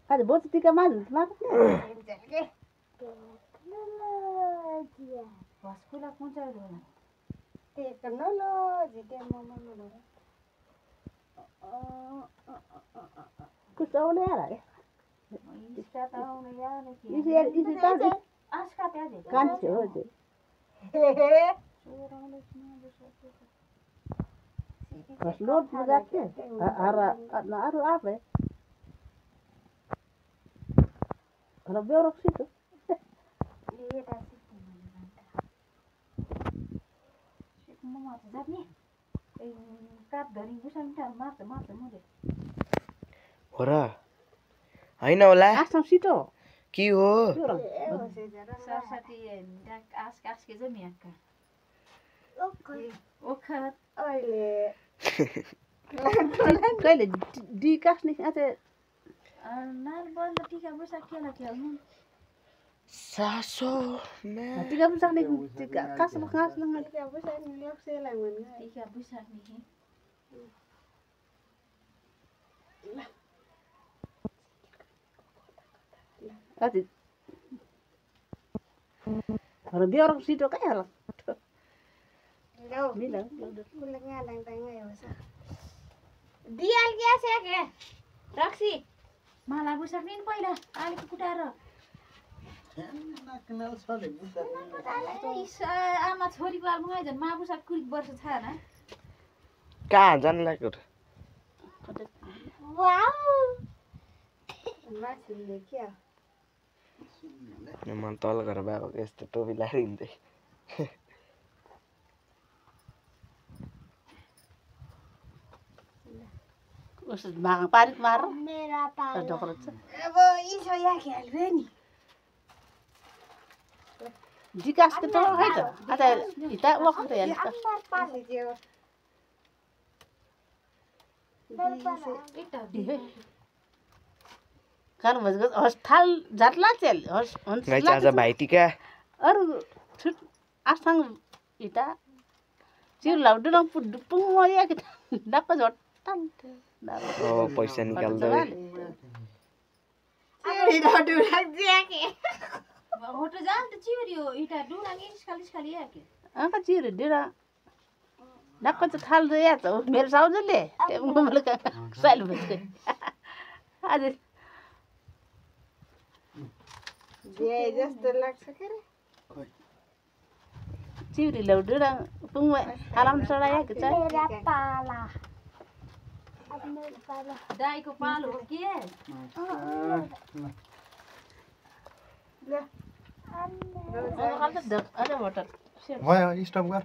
Ada bos tika mas mas. Vascula punca dona. Technology के मम्मा कुछ और यार है इसका तो उन्हें यार नहीं इसी ताजे आज का प्याज कान से हो जे बस लोड मजा के आरा ना आरो आप है kalau biorok situ ये राशि मम्मा तो जाने काट धरी बुसान टा मार्छ मुले हो र हैन होला आसम सितो के हो सरस्वती आस कास के जमियाका ओखर अहिले कहिले डी कास्ने अझै नाल बल्ल टिका बुसा केला खेल्नु सासो टिका बुसाक्ने कास्न कास्न टिका बुसाक्ने लक्ष्यलाई भन्नु टिका बुसाक्ने कि अझै kalau biorok situ kayak lah Đâu, bilang kulit ngadang tengah ya masa. Dial क्या से के? रक्सी. माला बुसाक्ने नि पहिला आलेको कुटाएर आमा छोरीको आलु आइज मा बुसाक कुरिक वर्ष छ हैन कहाँ जान लाग्यो र वाउ. माछिले क्या? मन तल गरेर बाबाको यस्तो टोपी लाएर हिँड्दै उस माग पारिक मार मेरा पाला. ढोकरछ अब इसो या खेल्बे नि. विकास के तो है त अझै इता वखत हेर्नु त अंदर पाले जो. कारण भजगत हस्ताल जातला चेल गाइस आज भाइटिका अरु छुट आसँग इता चिर लाउडु न पुडुपुङ मरिया के डक्क झट्टन ओ पैसा निकाल्दै चिडी डडु राख दिया के. होटो जान त चिउरी हो इटा डुना निस्कालिस खाली याके आका चिर डेरा डक्क चाहिँ थाल दे या त मेरो साउजले मलाई साइल भन्छ आज जे जस्तो लाग्छ के रे. चिउरी लाउडु र पुङ आराम चढाया के चाहिँ मेरा पाला. अब मेरा पाला. दाइको पालो हो के ले. अझ होटल भयो स्टप गर